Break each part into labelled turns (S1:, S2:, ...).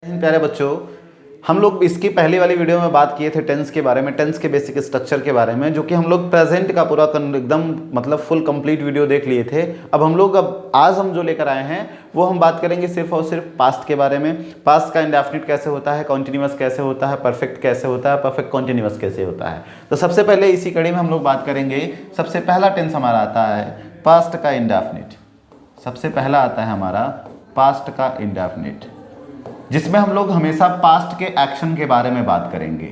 S1: प्यारे बच्चों, हम लोग इसकी पहली वाली वीडियो में बात किए थे टेंस के बारे में, टेंस के बेसिक स्ट्रक्चर के बारे में, जो कि हम लोग प्रेजेंट का पूरा एकदम मतलब फुल कंप्लीट वीडियो देख लिए थे। अब आज हम जो लेकर आए हैं वो हम बात करेंगे सिर्फ और सिर्फ पास्ट के बारे में। पास्ट का इंडेफिनिट कैसे होता है, कॉन्टिन्यूअस कैसे होता है, परफेक्ट कैसे होता है, परफेक्ट कॉन्टिन्यूअस कैसे होता है। तो सबसे पहले इसी कड़ी में हम लोग बात करेंगे। सबसे पहला टेंस हमारा आता है पास्ट का इंडेफिनिट। सबसे पहला आता है हमारा पास्ट का इंडेफिनिट, जिसमें हम लोग हमेशा पास्ट के एक्शन के बारे में बात करेंगे।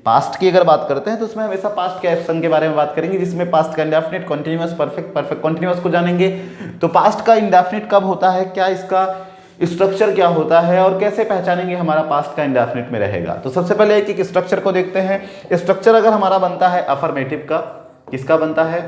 S1: पास्ट की अगर बात करते हैं तो उसमें हमेशा पास्ट के एक्शन के बारे में बात करेंगे, जिसमें पास्ट का indefinite, continuous, perfect, perfect continuous को जानेंगे। तो पास्ट का इंडेफिनिट कब होता है, क्या इसका स्ट्रक्चर क्या होता है और कैसे पहचानेंगे हमारा पास्ट का इंडेफिनिट में रहेगा। तो सबसे पहले एक स्ट्रक्चर को देखते हैं। स्ट्रक्चर अगर हमारा बनता है अफर्मेटिव का, किसका बनता है,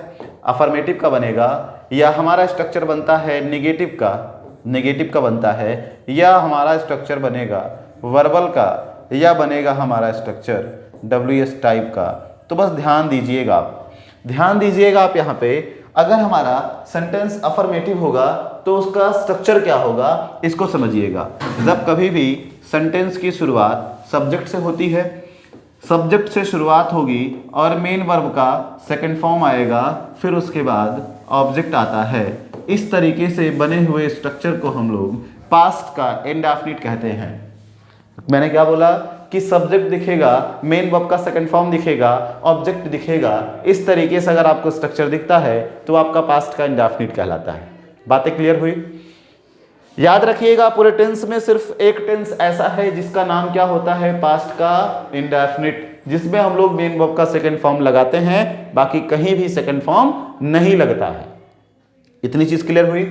S1: अफर्मेटिव का बनेगा, या हमारा स्ट्रक्चर बनता है नेगेटिव का, नेगेटिव का बनता है, या हमारा स्ट्रक्चर बनेगा वर्बल का, या बनेगा हमारा स्ट्रक्चर WS टाइप का। तो बस ध्यान दीजिएगा आप यहाँ पे, अगर हमारा सेंटेंस अफर्मेटिव होगा तो उसका स्ट्रक्चर क्या होगा इसको समझिएगा। जब कभी भी सेंटेंस की शुरुआत सब्जेक्ट से होती है, सब्जेक्ट से शुरुआत होगी और मेन वर्ब का सेकंड फॉर्म आएगा, फिर उसके बाद ऑब्जेक्ट आता है। इस तरीके से बने हुए स्ट्रक्चर को हम लोग पास्ट का इंडेफिनिट कहते हैं। मैंने क्या बोला कि सब्जेक्ट दिखेगा, मेन वर्ब का सेकंड फॉर्म दिखेगा, ऑब्जेक्ट दिखेगा। इस तरीके से अगर आपको स्ट्रक्चर दिखता है तो आपका पास्ट का इंडेफिनिट कहलाता है। बातें क्लियर हुई? याद रखिएगा, पूरे टेंस में सिर्फ एक टेंस ऐसा है जिसका नाम क्या होता है, पास्ट का इंडेफिनिट, जिसमें हम लोग मेन वर्ब का सेकंड फॉर्म लगाते हैं, बाकी कहीं भी सेकंड फॉर्म नहीं लगता है। इतनी चीज क्लियर हुई।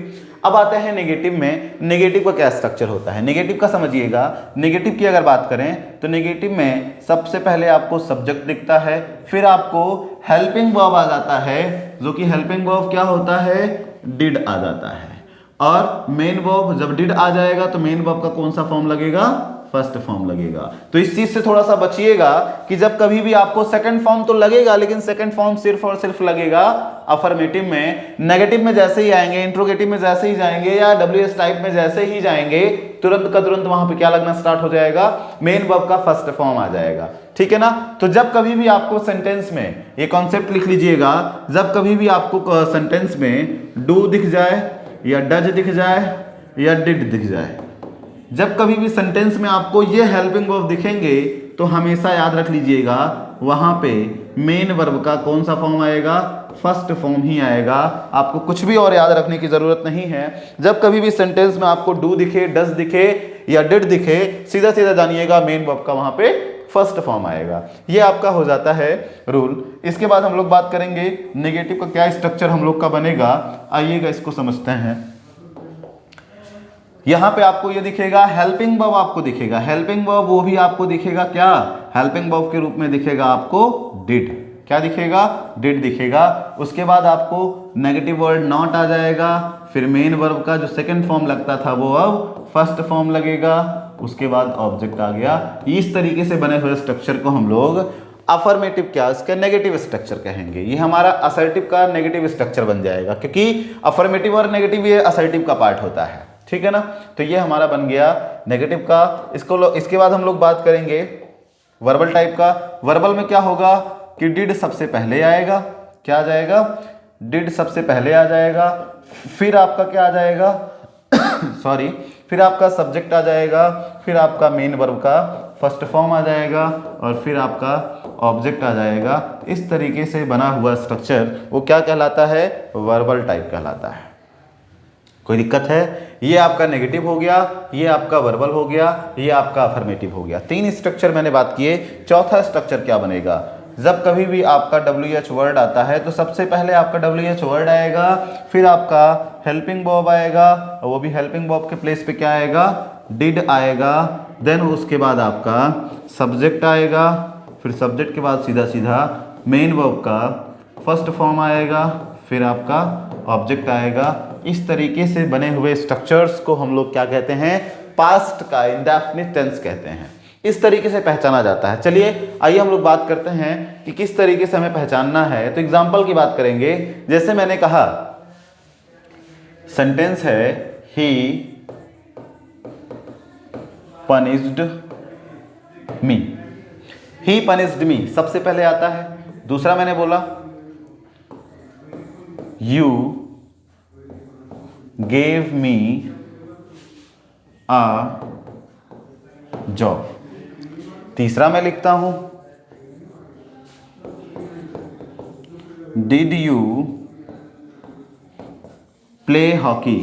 S1: अब आते हैं नेगेटिव में। नेगेटिव का क्या स्ट्रक्चर होता है, नेगेटिव का समझिएगा। नेगेटिव की अगर बात करें तो नेगेटिव में सबसे पहले आपको सब्जेक्ट दिखता है, फिर आपको हेल्पिंग वर्ब आ जाता है, जो कि हेल्पिंग वर्ब क्या होता है, डिड आ जाता है। और मेन वर्ब जब डिड आ जाएगा तो मेन वर्ब का कौन सा फॉर्म लगेगा, फर्स्ट फॉर्म लगेगा। तो इस चीज से थोड़ा सा बचिएगा कि जब कभी भी आपको सेकंड फॉर्म तो लगेगा, लेकिन सेकंड फॉर्म सिर्फ और सिर्फ लगेगा अफर्मेटिव में। नेगेटिव में जैसे ही आएंगे, इंट्रोगेटिव में जैसे ही जाएंगे, या WS टाइप में जैसे ही जाएंगे, तुरंत का तुरंत वहां पे क्या लगना स्टार्ट हो जाएगा, मेन वर्ब का फर्स्ट फॉर्म आ जाएगा। ठीक है ना। तो जब कभी भी आपको सेंटेंस में, ये कॉन्सेप्ट लिख लीजिएगा, जब कभी भी आपको सेंटेंस में डू दिख जाए, या डज दिख जाए, या डिड दिख जाए, जब कभी भी सेंटेंस में आपको ये हेल्पिंग वर्ब दिखेंगे तो हमेशा याद रख लीजिएगा वहां पे मेन वर्ब का कौन सा फॉर्म आएगा, फर्स्ट फॉर्म ही आएगा। आपको कुछ भी और याद रखने की जरूरत नहीं है। जब कभी भी सेंटेंस में आपको डू दिखे, डज दिखे, या डिड दिखे, सीधा सीधा जानिएगा मेन वर्ब का वहां पे फर्स्ट फॉर्म आएगा। ये आपका हो जाता है रूल। इसके बाद हम लोग बात करेंगे नेगेटिव का क्या स्ट्रक्चर हम लोग का बनेगा। आइएगा इसको समझते हैं। यहां पे आपको ये दिखेगा हेल्पिंग वर्ब, आपको दिखेगा हेल्पिंग वर्ब, वो भी आपको दिखेगा क्या, हेल्पिंग वर्ब के रूप में दिखेगा आपको डिड। क्या दिखेगा, डिड दिखेगा। उसके बाद आपको नेगेटिव वर्ड नॉट आ जाएगा, फिर मेन वर्ब का जो सेकंड फॉर्म लगता था वो अब फर्स्ट फॉर्म लगेगा, उसके बाद ऑब्जेक्ट आ गया। इस तरीके से बने हुए स्ट्रक्चर को हम लोग अफर्मेटिव क्या, इसका नेगेटिव स्ट्रक्चर कहेंगे। ये हमारा असर्टिव का नेगेटिव स्ट्रक्चर बन जाएगा, क्योंकि अफर्मेटिव और नेगेटिव ये असर्टिव का पार्ट होता है। ठीक है ना। तो ये हमारा बन गया नेगेटिव का। इसके बाद हम लोग बात करेंगे वर्बल टाइप का। वर्बल में क्या होगा कि डिड सबसे पहले आएगा, क्या आ जाएगा, डिड सबसे पहले आ जाएगा, फिर आपका क्या आ जाएगा सॉरी, फिर आपका सब्जेक्ट आ जाएगा, फिर आपका मेन वर्ब का फर्स्ट फॉर्म आ जाएगा, और फिर आपका ऑब्जेक्ट आ जाएगा। इस तरीके से बना हुआ स्ट्रक्चर वो क्या कहलाता है, वर्बल टाइप कहलाता है। कोई दिक्कत है? ये आपका नेगेटिव हो गया, ये आपका वर्बल हो गया, ये आपका अफर्मेटिव हो गया। 3 स्ट्रक्चर मैंने बात किए। चौथा स्ट्रक्चर क्या बनेगा, जब कभी भी आपका WH वर्ड आता है तो सबसे पहले आपका WH वर्ड आएगा, फिर आपका हेल्पिंग वर्ब आएगा, और वो भी हेल्पिंग वर्ब के प्लेस पे क्या आएगा, डिड आएगा। देन उसके बाद आपका सब्जेक्ट आएगा, फिर सब्जेक्ट के बाद सीधा सीधा मेन वर्ब का फर्स्ट फॉर्म आएगा, फिर आपका ऑब्जेक्ट आएगा। इस तरीके से बने हुए स्ट्रक्चर्स को हम लोग क्या कहते हैं, पास्ट का इंडेफिनिट टेंस कहते हैं। इस तरीके से पहचाना जाता है। चलिए आइए हम लोग बात करते हैं कि किस तरीके से हमें पहचानना है। तो एग्जांपल की बात करेंगे। जैसे मैंने कहा सेंटेंस है ही पनिश्ड मी, ही पनिश्ड मी सबसे पहले आता है। दूसरा मैंने बोला you gave me a job. तीसरा मैं लिखता हूं डिड यू प्ले हॉकी।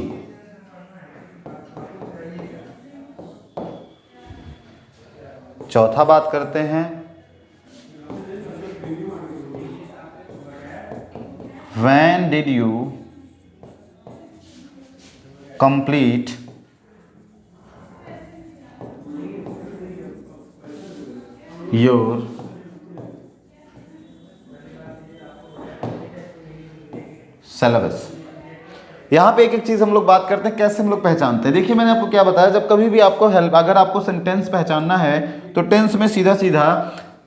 S1: चौथा बात करते हैं when did you complete your syllabus. यहां पे एक एक चीज हम लोग बात करते हैं कैसे हम लोग पहचानते हैं। देखिए मैंने आपको क्या बताया, जब कभी भी आपको अगर आपको सेंटेंस पहचानना है तो टेंस में सीधा सीधा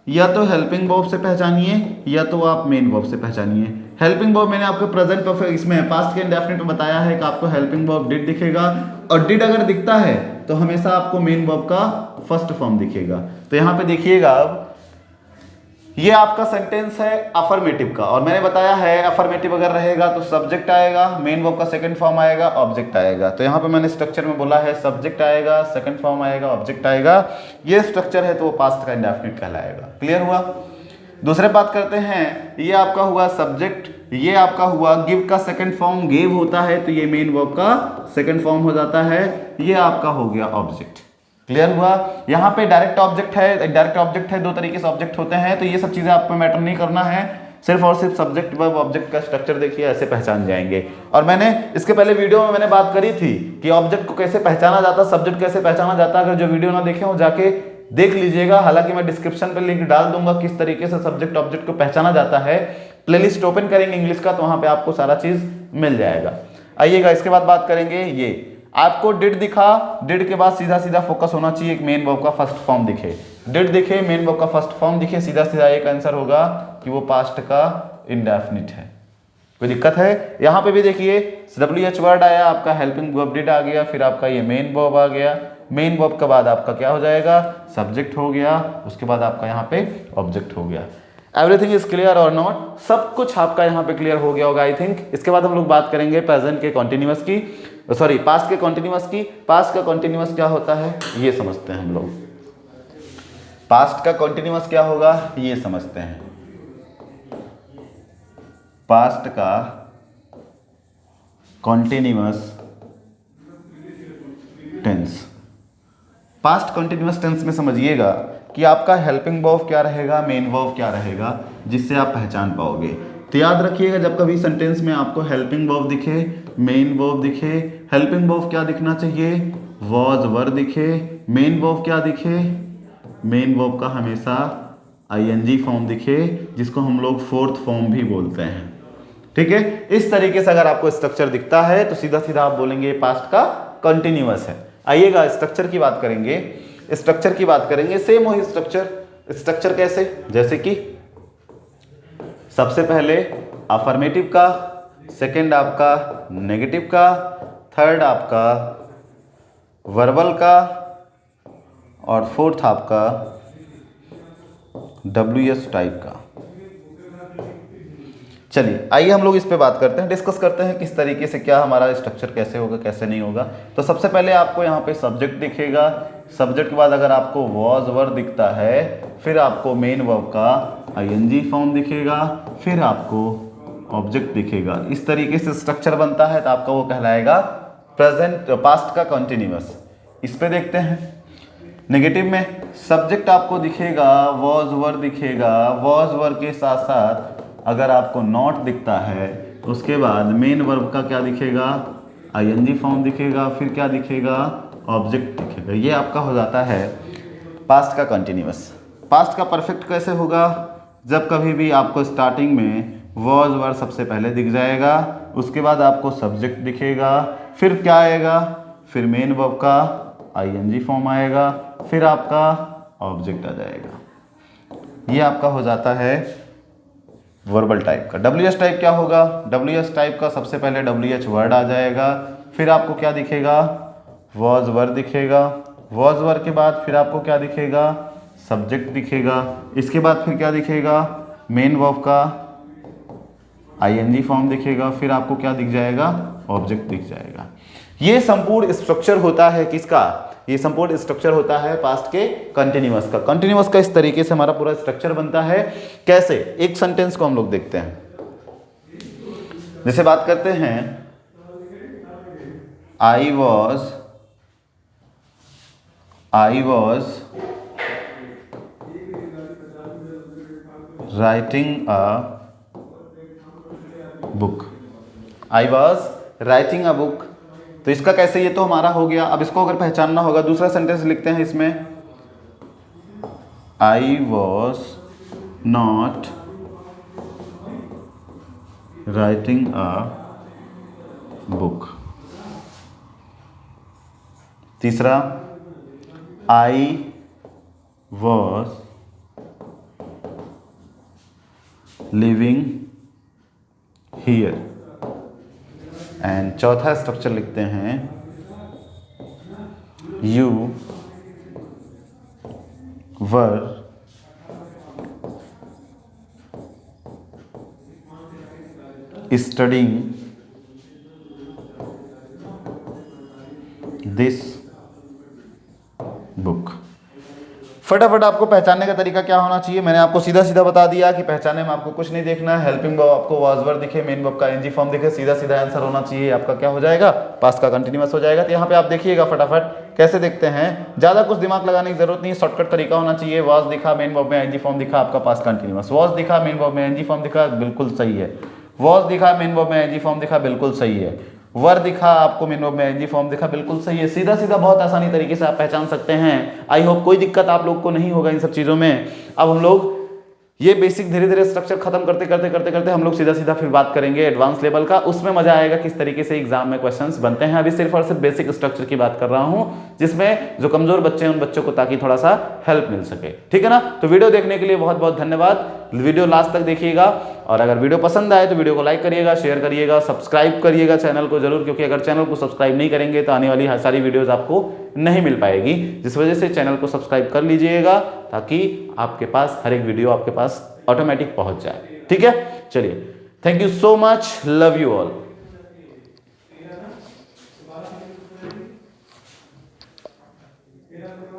S1: या तो हेल्पिंग वर्ब से पहचानिए या तो आप मेन वर्ब से पहचानिए। हेल्पिंग वर्ब मैंने आपको प्रेजेंट परफेक्ट इसमें पास्ट के इंडेफिनिट में बताया है कि आपको हेल्पिंग वर्ब डिड दिखेगा, और डिड अगर दिखता है तो हमेशा आपको मेन वर्ब का फर्स्ट फॉर्म दिखेगा। तो यहाँ पे देखिएगा अब ये आपका सेंटेंस है अफर्मेटिव का, और मैंने बताया है अफर्मेटिव अगर रहेगा तो सब्जेक्ट आएगा, मेन वर्ब का सेकंड फॉर्म आएगा, ऑब्जेक्ट आएगा। तो यहाँ पे मैंने स्ट्रक्चर में बोला है सब्जेक्ट आएगा, सेकंड फॉर्म आएगा, ऑब्जेक्ट आएगा। ये स्ट्रक्चर है तो वो पास्ट का इंडेफिनिट कहलाएगा। क्लियर हुआ। दूसरे बात करते हैं, ये आपका हुआ सब्जेक्ट, ये आपका हुआ गिव का सेकंड फॉर्म गेव होता है तो ये मेन वर्ब का सेकंड फॉर्म हो जाता है, ये आपका हो गया ऑब्जेक्ट। क्लियर हुआ। यहाँ पे डायरेक्ट ऑब्जेक्ट है, डायरेक्ट ऑब्जेक्ट है, दो तरीके से ऑब्जेक्ट होते हैं, तो ये सब चीजें आपको मैटर नहीं करना है, सिर्फ और सिर्फ सब्जेक्ट वर्ब ऑब्जेक्ट का स्ट्रक्चर देखिए, ऐसे पहचान जाएंगे। और मैंने इसके पहले वीडियो में मैंने बात करी थी कि ऑब्जेक्ट को कैसे पहचाना जाता, सब्जेक्ट कैसे पहचाना जाता। अगर जो वीडियो ना देखे हो जाके देख लीजिएगा, हालांकि मैं डिस्क्रिप्शन पे लिंक डाल दूंगा किस तरीके से सब्जेक्ट ऑब्जेक्ट को पहचाना जाता है। प्लेलिस्ट ओपन करेंगे इंग्लिश का तो वहां पे आपको सारा चीज मिल जाएगा। आइएगा इसके बाद बात करेंगे, ये आपको डिड दिखा, डिड के बाद सीधा सीधा फोकस होना चाहिए एक मेन वर्ब का फर्स्ट फॉर्म दिखे, डिड दिखे, मेन वर्ब का फर्स्ट फॉर्म दिखे, सीधा सीधा एक आंसर होगा कि वो पास्ट का इंडेफिनिट है। कोई दिक्कत है। यहाँ पे भी देखिए WH वर्ड आया, आपका हेल्पिंग वर्ब डिड आ गया, फिर आपका ये मेन वर्ब आ गया, मेन वर्ब के बाद आपका क्या हो जाएगा, सब्जेक्ट हो गया, उसके बाद आपका यहाँ पे ऑब्जेक्ट हो गया। एवरीथिंग इज क्लियर और नॉट, सब कुछ आपका यहाँ पे क्लियर हो गया होगा आई थिंक। इसके बाद हम लोग बात करेंगे प्रेजेंट के कॉन्टिन्यूअस की, सॉरी पास्ट के कॉन्टिन्यूअस की। पास्ट का कॉन्टिन्यूअस क्या होता है ये समझते हैं हम लोग। पास्ट का कॉन्टिन्यूअस क्या होगा ये समझते हैं। पास्ट का continuous tense, past continuous tense में समझिएगा कि आपका हेल्पिंग वर्ब क्या रहेगा, मेन वर्ब क्या रहेगा, जिससे आप पहचान पाओगे। तो याद रखिएगा जब कभी सेंटेंस में आपको हेल्पिंग वर्ब दिखे, मेन वर्ब दिखे, हेल्पिंग वर्ब क्या दिखना चाहिए, वॉज वर दिखे, मेन वर्ब क्या दिखे, मेन वर्ब का हमेशा ING फॉर्म दिखे, जिसको हम लोग फोर्थ फॉर्म भी बोलते हैं। ठीक है, इस तरीके से अगर आपको स्ट्रक्चर दिखता है तो सीधा सीधा आप बोलेंगे पास्ट का कंटिन्यूअस है। आइएगा स्ट्रक्चर की बात करेंगे, स्ट्रक्चर की बात करेंगे, सेम वही स्ट्रक्चर। स्ट्रक्चर कैसे, जैसे कि सबसे पहले अफर्मेटिव का, सेकंड आपका नेगेटिव का, थर्ड आपका वर्बल का, और फोर्थ आपका WS टाइप का। चलिए आइए हम लोग इस पे बात करते हैं, डिस्कस करते हैं किस तरीके से क्या हमारा स्ट्रक्चर कैसे होगा कैसे नहीं होगा। तो सबसे पहले आपको यहाँ पे सब्जेक्ट दिखेगा, सब्जेक्ट के बाद अगर आपको वॉज वर दिखता है, फिर आपको मेन वर्ब का ING फॉर्म दिखेगा, फिर आपको ऑब्जेक्ट दिखेगा। इस तरीके से स्ट्रक्चर बनता है तो आपका वो कहलाएगा प्रेजेंट पास्ट का कंटिन्यूअस। इस पे देखते हैं नेगेटिव में, सब्जेक्ट आपको दिखेगा, वॉज वर दिखेगा, वॉज वर के साथ साथ अगर आपको नॉट दिखता है उसके बाद मेन वर्ब का क्या दिखेगा, ING फॉर्म दिखेगा, फिर क्या दिखेगा, ऑब्जेक्ट दिखेगा। ये आपका हो जाता है पास्ट का कंटिन्यूअस। पास्ट का परफेक्ट कैसे होगा, जब कभी भी आपको स्टार्टिंग में वॉज वर सबसे पहले दिख जाएगा, उसके बाद आपको सब्जेक्ट दिखेगा, फिर क्या आएगा, फिर मेन वर्ब का ING फॉर्म आएगा, फिर आपका ऑब्जेक्ट आ जाएगा। ये आपका हो जाता है वर्बल टाइप का। WS टाइप क्या होगा, WS टाइप का सबसे पहले WH वर्ड आ जाएगा, फिर आपको क्या दिखेगा, वॉज वर दिखेगा, वॉज वर्ब के बाद फिर आपको क्या दिखेगा, सब्जेक्ट दिखेगा, इसके बाद फिर क्या दिखेगा, मेन वर्ब का आईएनजी फॉर्म दिखेगा, फिर आपको क्या दिख जाएगा, ऑब्जेक्ट दिख जाएगा। ये संपूर्ण स्ट्रक्चर होता है किसका, ये संपूर्ण स्ट्रक्चर होता है पास्ट के कंटिन्यूअस का। कंटिन्यूअस का इस तरीके से हमारा पूरा स्ट्रक्चर बनता है। कैसे, एक सेंटेंस को हम लोग देखते हैं। जैसे बात करते हैं, I was writing a book, I was writing a book. तो इसका कैसे, ये तो हमारा हो गया। अब इसको अगर पहचानना होगा, दूसरा सेंटेंस लिखते हैं इसमें, I was not writing a book. तीसरा, I was living here. And चौथा स्ट्रक्चर लिखते हैं, you were studying this book. फटाफट आपको पहचानने का तरीका क्या होना चाहिए, मैंने आपको सीधा सीधा बता दिया कि पहचानने में आपको कुछ नहीं देखना है। हेल्पिंग वर्ब आपको वाज वर्ब दिखे, मेन वर्ब का एनजी फॉर्म दिखे, सीधा सीधा आंसर होना चाहिए आपका, क्या हो जाएगा, पास्ट का कंटिन्यूअस हो जाएगा। तो यहाँ पे आप देखिएगा फटाफट कैसे देखते हैं, ज्यादा कुछ दिमाग लगाने की जरूरत नहीं, शॉर्टकट तरीका होना चाहिए। वाज दिखा, मेन वर्ब में एनजी फॉर्म दिखा, आपका पास्ट कंटिन्यूअस। वाज दिखा, मेन वर्ब में एनजी फॉर्म दिखा, बिल्कुल सही है। वाज दिखा, मेन वर्ब में एनजी फॉर्म दिखा, बिल्कुल सही है। वर दिखा, आपको मेन वर्ब में एनजी फॉर्म दिखा, बिल्कुल सही है। सीधा सीधा बहुत आसानी तरीके से आप पहचान सकते हैं। आई होप कोई दिक्कत आप लोग को नहीं होगा इन सब चीजों में। अब हम लोग ये बेसिक धीरे धीरे स्ट्रक्चर खत्म करते करते करते करते हम लोग सीधा सीधा फिर बात करेंगे एडवांस लेवल का। उसमें मजा आएगा किस तरीके से एग्जाम में क्वेश्चंस बनते हैं। अभी सिर्फ और सिर्फ बेसिक स्ट्रक्चर की बात कर रहा हूं, जिसमें जो कमजोर बच्चे हैं उन बच्चों को ताकि थोड़ा सा हेल्प मिल सके, ठीक है ना। तो वीडियो देखने के लिए बहुत बहुत धन्यवाद। वीडियो लास्ट तक देखिएगा, और अगर वीडियो पसंद आए तो वीडियो को लाइक करिएगा, शेयर करिएगा, सब्सक्राइब करिएगा चैनल को जरूर, क्योंकि अगर चैनल को सब्सक्राइब नहीं करेंगे तो आने वाली सारी वीडियोस आपको नहीं मिल पाएगी। जिस वजह से चैनल को सब्सक्राइब कर लीजिएगा ताकि आपके पास हर एक वीडियो आपके पास ऑटोमेटिक पहुंच जाए, ठीक है। चलिए, thank you so much, love you all.